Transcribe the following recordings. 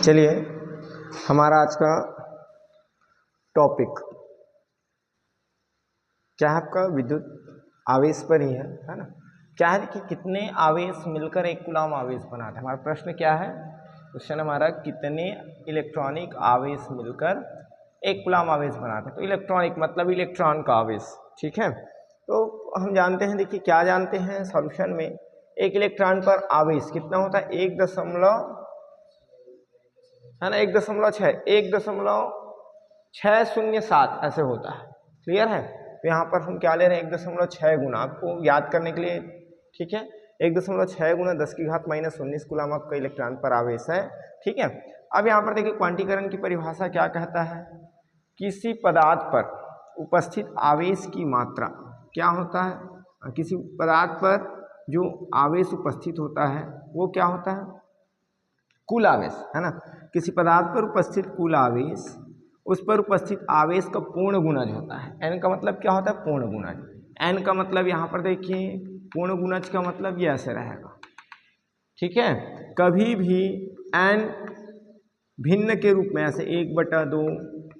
चलिए हमारा आज का टॉपिक क्या है आपका विद्युत आवेश पर ही है ना। क्या है कि कितने आवेश मिलकर एक कूलाम आवेश बनाते हैं। हमारा प्रश्न क्या है, क्वेश्चन हमारा कितने इलेक्ट्रॉनिक आवेश मिलकर एक कूलाम आवेश बनाते हैं। तो इलेक्ट्रॉनिक मतलब इलेक्ट्रॉन का आवेश, ठीक है। तो हम जानते हैं, देखिए क्या जानते हैं सॉल्यूशन में, एक इलेक्ट्रॉन पर आवेश कितना होता है, 1.607 ऐसे होता है। क्लियर है। तो यहाँ पर हम क्या ले रहे हैं, 1.6 गुना, आपको याद करने के लिए, ठीक है। 1.6 गुना 10⁻⁻19 कूलाम आपका इलेक्ट्रॉन पर आवेश है, ठीक है। अब यहाँ पर देखिए क्वांटीकरण की परिभाषा क्या कहता है, किसी पदार्थ पर उपस्थित आवेश की मात्रा क्या होता है, किसी पदार्थ पर जो आवेश उपस्थित होता है वो क्या होता है, कुल आवेश, है ना। किसी पदार्थ पर उपस्थित कुल आवेश, उस पर उपस्थित आवेश का पूर्ण गुणज होता है। एन का मतलब क्या होता है, पूर्ण गुणज। एन का मतलब यहाँ पर देखिए पूर्ण गुणज का मतलब ये ऐसे रहेगा, ठीक है। कभी भी एन भिन्न के रूप में ऐसे 1/2,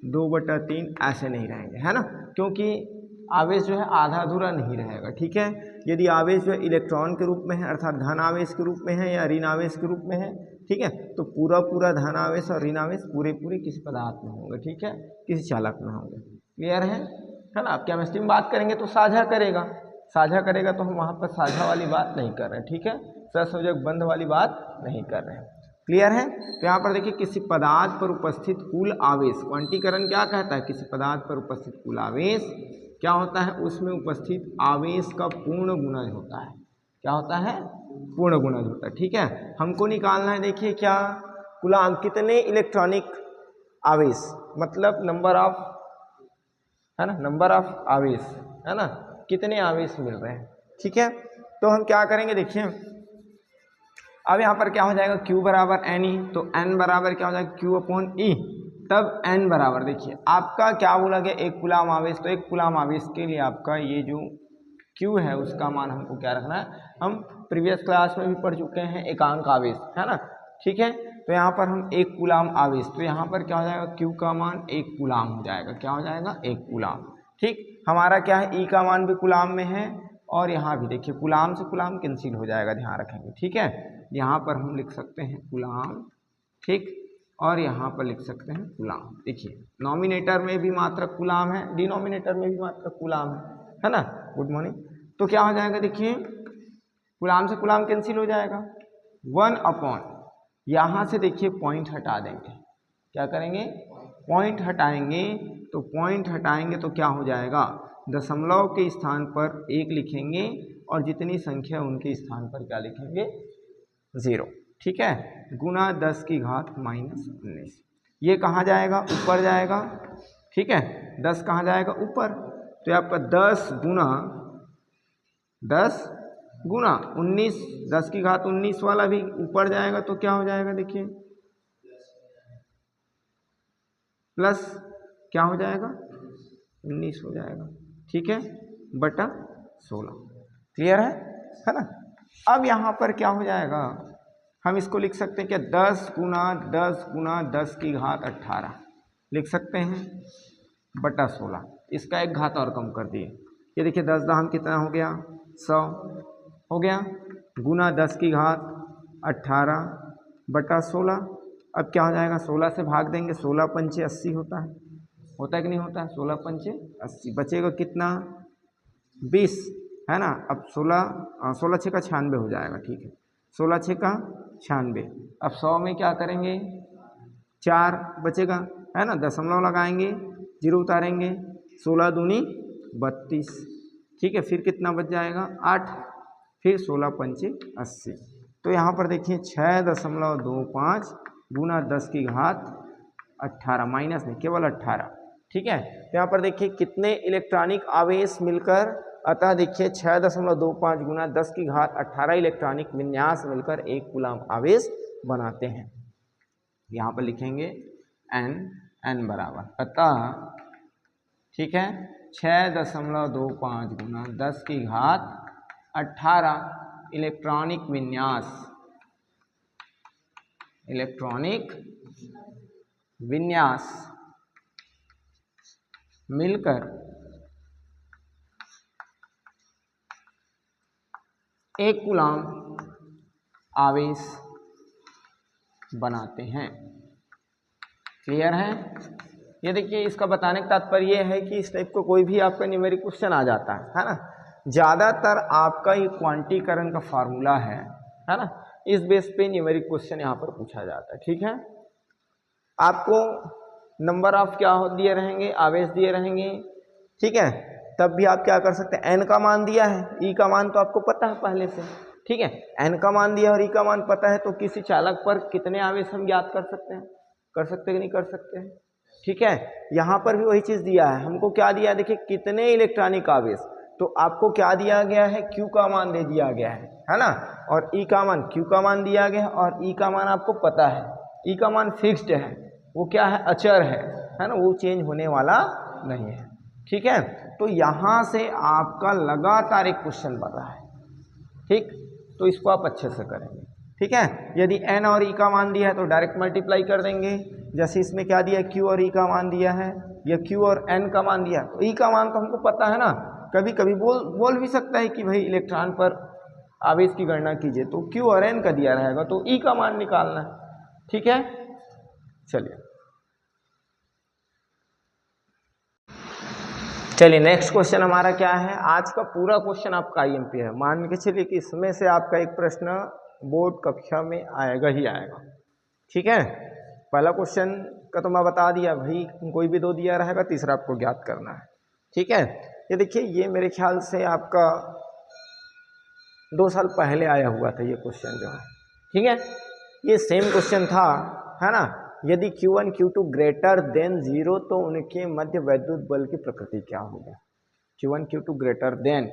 2/3 ऐसे नहीं रहेंगे, है ना, क्योंकि आवेश जो है आधा अधूरा नहीं रहेगा, ठीक है। यदि आवेश जो है इलेक्ट्रॉन के रूप में है अर्थात धन आवेश के रूप में है या ऋण आवेश के रूप में है, ठीक है, तो पूरा पूरा धन आवेश और ऋण आवेश पूरे पूरे किसी पदार्थ में होंगे, ठीक है, किसी चालक में होंगे। क्लियर है ना। आप केमिस्ट्री में बात करेंगे तो साझा करेगा, तो हम वहाँ पर साझा वाली बात नहीं कर रहे हैं, ठीक है, सहसंयोजक बंध वाली बात नहीं कर रहे हैं। क्लियर है। तो यहाँ पर देखिए किसी पदार्थ पर उपस्थित कुल आवेश, क्वांटीकरण क्या कहता है, किसी पदार्थ पर उपस्थित कुल आवेश क्या होता है, उसमें उपस्थित आवेश का पूर्ण गुणज होता है। क्या होता है, पूर्ण गुणज होता है, ठीक है। हमको निकालना है, देखिए क्या, कूलाम कितने इलेक्ट्रॉनिक आवेश, मतलब नंबर ऑफ, है ना, नंबर ऑफ आवेश, है ना, कितने आवेश मिल रहे हैं, ठीक है। तो हम क्या करेंगे, देखिए अब यहाँ पर क्या हो जाएगा, Q बराबर NE, तो N बराबर क्या हो जाएगा, Q/E। तब N बराबर, देखिए आपका क्या बोला गया, एक कूलाम आवेश, तो एक कूलाम आवेश के लिए आपका ये जो Q है उसका मान हमको क्या रखना है, हम प्रीवियस क्लास में भी पढ़ चुके हैं, एकांक आवेश, है ना, ठीक है। तो यहाँ पर हम एक कूलाम आवेश, तो यहाँ पर क्या हो जाएगा, Q का मान 1 कूलाम हो जाएगा, क्या हो जाएगा, 1 कूलाम, ठीक। हमारा क्या है, E का मान भी कूलाम में है, और यहाँ भी देखिए कूलाम से कूलाम कैंसिल हो जाएगा, ध्यान रखेंगे, ठीक है। यहाँ पर हम लिख सकते हैं कूलाम, ठीक, और यहाँ पर लिख सकते हैं कूलाम। देखिए नॉमिनेटर में भी मात्रक कूलाम है, डिनोमिनेटर में भी मात्रक कूलाम है ना। Good morning. तो क्या हो जाएगा, देखिए कूलाम से कूलाम कैंसिल हो जाएगा, 1/, यहाँ से देखिए पॉइंट हटा देंगे, क्या करेंगे, पॉइंट हटाएंगे, तो पॉइंट हटाएंगे तो क्या हो जाएगा, दशमलव के स्थान पर 1 लिखेंगे और जितनी संख्या उनके स्थान पर क्या लिखेंगे, 0, ठीक है, गुना 10⁻⁻19। ये कहाँ जाएगा, ऊपर जाएगा, ठीक है, 10 कहाँ जाएगा, ऊपर। तो आपका 10 गुना 19, 10⁻19 वाला भी ऊपर जाएगा, तो क्या हो जाएगा, देखिए प्लस क्या हो जाएगा, 19 हो जाएगा, ठीक है, बटा 16। क्लियर है ना। अब यहाँ पर क्या हो जाएगा, हम इसको लिख सकते हैं क्या, 10 गुना 10⁻10⁸ लिख सकते हैं, बटा 16। इसका एक घात और कम कर दिए, ये देखिए 10 दाम कितना हो गया, 100 हो गया, गुना 10⁻18 बटा 16। अब क्या हो जाएगा, 16 से भाग देंगे, 16×5 80 होता है कि नहीं होता है, 16×5 80, बचेगा कितना, 20, है ना। अब 16×6 = 96 हो जाएगा, ठीक है, 16×6 = 96। अब 100 में क्या करेंगे, 4 बचेगा, है ना, दशमलव लगाएंगे, 0 उतारेंगे, 16×2 = 32, ठीक है, फिर कितना बच जाएगा, 8, फिर 16×5 80। तो यहाँ पर देखिए 6.25 गुना 10⁻18 माइनस नहीं, केवल 18, ठीक है। तो यहाँ पर देखिए कितने इलेक्ट्रॉनिक आवेश मिलकर, अतः देखिए 6.25 गुना 10⁻18 इलेक्ट्रॉनिक विन्यास मिलकर एक कूलाम आवेश बनाते हैं। यहाँ पर लिखेंगे n बराबर, अतः ठीक है 6.25 गुना 10⁻18 इलेक्ट्रॉनिक विन्यास मिलकर एक कूलाम आवेश बनाते हैं। क्लियर है? ये देखिए, इसका बताने का तात्पर्य ये है कि इस टाइप को कोई भी आपका न्यूमेरिक क्वेश्चन आ जाता है ना, ज़्यादातर आपका ये क्वांटीकरण का फार्मूला है ना, इस बेस पे न्यूमेरिक क्वेश्चन यहाँ पर पूछा जाता है। ठीक है, आपको नंबर ऑफ क्या दिए रहेंगे, आवेश दिए रहेंगे। ठीक है, तब भी आप क्या कर सकते हैं, एन का मान दिया है, ई का मान तो आपको पता है पहले से। ठीक है, एन का मान दिया और ई का मान पता है, तो किसी चालक पर कितने आवेश हम ज्ञात कर सकते हैं, कर सकते हैं कि नहीं कर सकते हैं। ठीक है, यहाँ पर भी वही चीज़ दिया है, हमको क्या दिया है, देखिए कितने इलेक्ट्रॉनिक आवेश, तो आपको क्या दिया गया है, क्यू का मान दे दिया गया है ना, और ई का मान, क्यू का मान दिया गया है, और ई का मान आपको पता है, ई का मान फिक्स्ड है, वो क्या है, अचर है ना, वो चेंज होने वाला नहीं है। ठीक है, तो यहाँ से आपका लगातार एक क्वेश्चन बन रहा है। ठीक, तो इसको आप अच्छे से करेंगे। ठीक है, यदि एन और ई का मान दिया है तो डायरेक्ट मल्टीप्लाई कर देंगे, जैसे इसमें क्या दिया है, क्यू और ई का मान दिया है, या क्यू और एन का मान दिया, तो ई का मान तो हमको पता है ना, कभी कभी बोल भी सकता है कि भाई इलेक्ट्रॉन पर आवेश की गणना कीजिए, तो क्यू और एन का दिया रहेगा, तो ई का मान निकालना है। ठीक है, चलिए नेक्स्ट क्वेश्चन हमारा क्या है, आज का पूरा क्वेश्चन आपका आईएमपी है। मान के चलिए कि इसमें से आपका एक प्रश्न बोर्ड कक्षा में आएगा ही आएगा। ठीक है, पहला क्वेश्चन का तो मैं बता दिया भाई, कोई भी दो दिया रहेगा, तीसरा आपको ज्ञात करना है। ठीक है, ये देखिए, ये मेरे ख्याल से आपका 2 साल पहले आया हुआ था ये क्वेश्चन जो है। ठीक है, ये सेम क्वेश्चन था, है ना, यदि Q1 Q2 ग्रेटर देन 0 तो उनके मध्य वैद्युत बल की प्रकृति क्या होगी। Q1 Q2 ग्रेटर देन,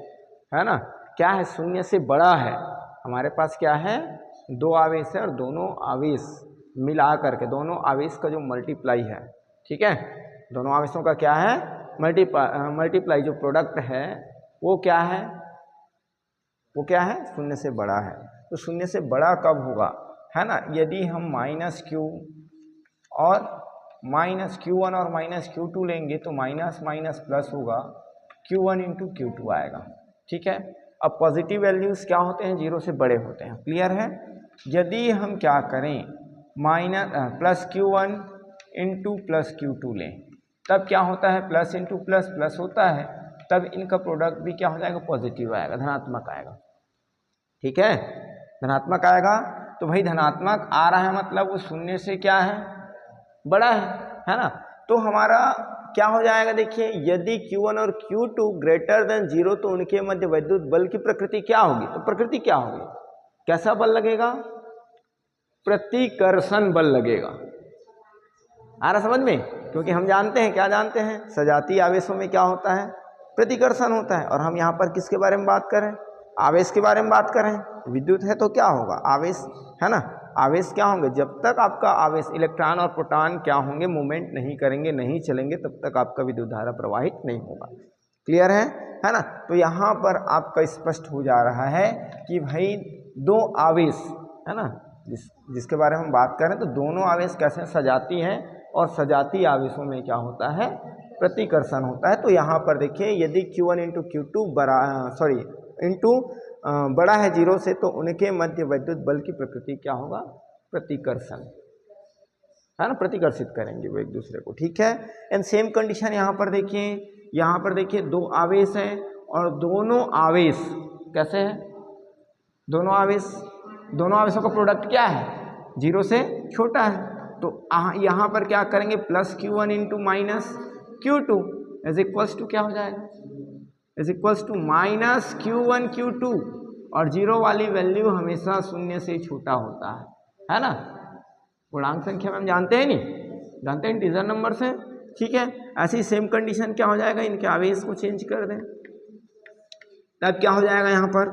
है ना, क्या है, शून्य से बड़ा है, हमारे पास क्या है, दो आवेश है, और दोनों आवेश मिला करके, दोनों आवेश का जो मल्टीप्लाई है, ठीक है, दोनों आवेशों का क्या है, मल्टीप्लाई जो प्रोडक्ट है वो क्या है, वो क्या है, शून्य से बड़ा है। तो शून्य से बड़ा कब होगा, है ना, यदि हम माइनस क्यू और माइनस Q1 और माइनस Q2 लेंगे तो माइनस माइनस प्लस होगा, Q1 इंटू Q2 आएगा। ठीक है, अब पॉजिटिव वैल्यूज क्या होते हैं, 0 से बड़े होते हैं। क्लियर है, यदि हम क्या करें, minus plus Q1 into plus Q2 लें, तब क्या होता है, प्लस इंटू प्लस प्लस होता है, तब इनका प्रोडक्ट भी क्या हो जाएगा, पॉजिटिव आएगा, धनात्मक आएगा। ठीक है, धनात्मक आएगा, तो भाई धनात्मक आ रहा है मतलब वो शून्य से क्या है, बड़ा है ना, तो हमारा क्या हो जाएगा, देखिए यदि Q1 और Q2 ग्रेटर देन 0 तो उनके मध्य वैद्युत बल की प्रकृति क्या होगी, तो प्रकृति क्या होगी, कैसा बल लगेगा, प्रतिकर्षण बल लगेगा। आ रहा समझ में, क्योंकि हम जानते हैं, क्या जानते हैं, सजातीय आवेशों में क्या होता है, प्रतिकर्षण होता है, और हम यहाँ पर किसके बारे में बात करें, आवेश के बारे में बात करें। विद्युत है तो क्या होगा, आवेश, है ना, आवेश क्या होंगे, जब तक आपका आवेश इलेक्ट्रॉन और प्रोटॉन क्या होंगे, मूवमेंट नहीं करेंगे, नहीं चलेंगे, तब तक आपका विद्युत धारा प्रवाहित नहीं होगा। क्लियर है ना, तो यहाँ पर आपका स्पष्ट हो जा रहा है कि भाई दो आवेश, है ना, जिसके बारे में हम बात करें, तो दोनों आवेश कैसे सजाती हैं, और सजाती आवेशों में क्या होता है, प्रतिकर्षण होता है। तो यहाँ पर देखिए, यदि Q1 इंटू Q2 बड़ा है 0 से, तो उनके मध्य वैद्युत बल की प्रकृति क्या होगा, प्रतिकर्षण, है ना, प्रतिकर्षित करेंगे वो एक दूसरे को। ठीक है, एंड सेम कंडीशन यहाँ पर देखिए, यहाँ पर देखिए दो आवेश हैं, और दोनों आवेश कैसे हैं, दोनों आवेशों का प्रोडक्ट क्या है, 0 से छोटा है, तो यहाँ पर क्या करेंगे, plus Q1 into minus Q2 is equals to क्या हो जाएगा, is equals to minus Q1 Q2, और 0 वाली वैल्यू हमेशा शून्य से छोटा होता है ना, पूर्णांक संख्या में हम जानते हैं, नहीं जानते हैं, इंटीजर नंबर से। ठीक है, ऐसी सेम कंडीशन क्या हो जाएगा, इनके आवेश को चेंज कर दें, तब क्या हो जाएगा, यहाँ पर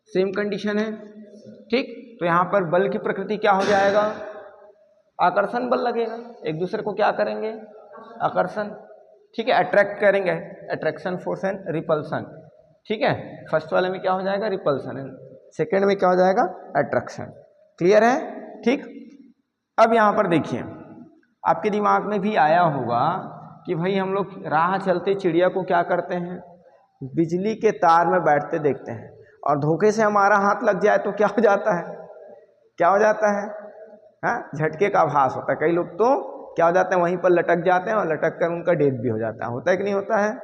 सेम कंडीशन है। ठीक, तो यहाँ पर बल की प्रकृति क्या हो जाएगा, आकर्षण बल लगेगा, एक दूसरे को क्या करेंगे, आकर्षण, ठीक है, अट्रैक्ट करेंगे, अट्रैक्शन फोर्स एंड रिपल्सन। ठीक है, फर्स्ट वाले में क्या हो जाएगा, रिपल्सन, सेकेंड में क्या हो जाएगा, अट्रैक्शन। क्लियर है, ठीक। अब यहाँ पर देखिए, आपके दिमाग में भी आया होगा कि भाई हम लोग राह चलते चिड़िया को क्या करते हैं, बिजली के तार में बैठते देखते हैं, और धोखे से हमारा हाथ लग जाए तो क्या हो जाता है, क्या हो जाता है, हाँ, झटके का आभास होता है। कई लोग तो क्या हो जाते हैं, वहीं पर लटक जाते हैं और लटक कर उनका डेथ भी हो जाता है कि नहीं होता है,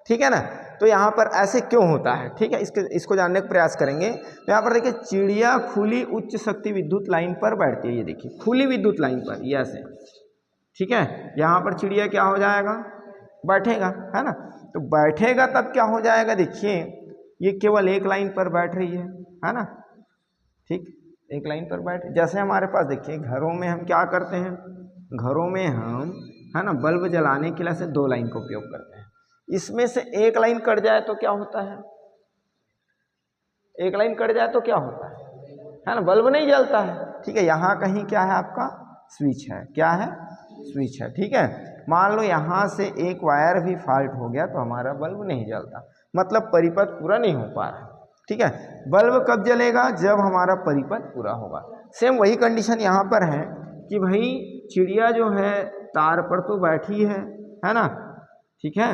ठीक है ना। तो यहाँ पर ऐसे क्यों होता है, ठीक है, इसको जानने का प्रयास करेंगे। तो यहाँ पर देखिए, चिड़िया खुली उच्च शक्ति विद्युत लाइन पर बैठती है, ये देखिए खुली विद्युत लाइन पर, ये ऐसे, ठीक है। यहाँ पर चिड़िया क्या हो जाएगा, बैठेगा, है ना। तो बैठेगा तब क्या हो जाएगा, देखिए ये केवल एक लाइन पर बैठ रही है ना, ठीक, एक लाइन पर बैठ। जैसे हमारे पास देखिए घरों में हम क्या करते हैं, घरों में हम, है ना, बल्ब जलाने के लिए से 2 लाइन का उपयोग करते हैं। इसमें से एक लाइन कट जाए तो क्या होता है, एक लाइन कट जाए तो क्या होता है ना, बल्ब नहीं जलता है, ठीक है। यहाँ कहीं क्या है, आपका स्विच है, क्या है, स्विच है, ठीक है। मान लो यहाँ से एक वायर भी फॉल्ट हो गया तो हमारा बल्ब नहीं जलता, मतलब परिपथ पूरा नहीं हो पा रहा, ठीक है। बल्ब कब जलेगा, जब हमारा परिपथ पूरा होगा। सेम वही कंडीशन यहाँ पर है कि भाई चिड़िया जो है तार पर तो बैठी है ना, ठीक है।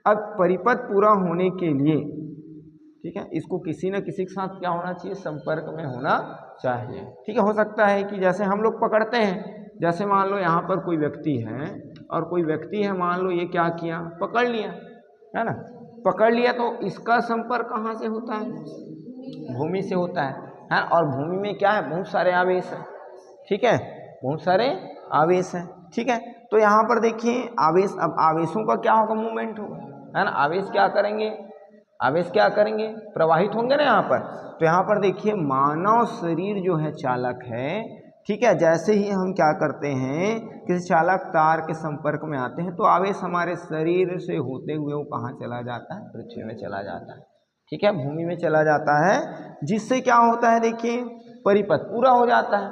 अब परिपथ पूरा होने के लिए, ठीक है, इसको किसी न किसी के साथ क्या होना चाहिए, संपर्क में होना चाहिए, ठीक है। हो सकता है कि जैसे हम लोग पकड़ते हैं, जैसे मान लो यहाँ पर कोई व्यक्ति है और कोई व्यक्ति है, मान लो ये क्या किया, पकड़ लिया, है ना, पकड़ लिया, तो इसका संपर्क कहाँ से होता है, भूमि से होता है, और भूमि में क्या है, बहुत सारे आवेश है, ठीक है, बहुत सारे आवेश हैं, ठीक है। तो यहाँ पर देखिए आवेश, अब आवेशों का क्या होगा, मूवमेंट होगा, है ना। आवेश क्या करेंगे, आवेश क्या करेंगे, प्रवाहित होंगे ना यहाँ पर। तो यहाँ पर देखिए मानव शरीर जो है चालक है, ठीक है। जैसे ही हम क्या करते हैं, किसी चालक तार के संपर्क में आते हैं तो आवेश हमारे शरीर से होते हुए वो कहाँ चला जाता है, पृथ्वी में चला जाता है, ठीक है, भूमि में चला जाता है, जिससे क्या होता है, देखिए परिपथ पूरा हो जाता है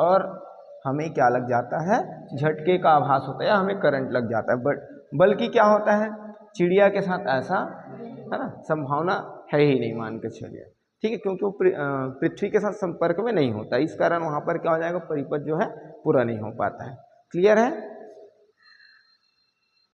और हमें क्या लग जाता है, झटके का आभास होता है, हमें करंट लग जाता है। बल्कि क्या होता है, चिड़िया के साथ ऐसा, है ना, संभावना है ही नहीं, मान के चलिए, ठीक है, क्योंकि वो पृथ्वी के साथ संपर्क में नहीं होता, इस कारण वहाँ पर क्या हो जाएगा, परिपथ जो है पूरा नहीं हो पाता है। क्लियर है।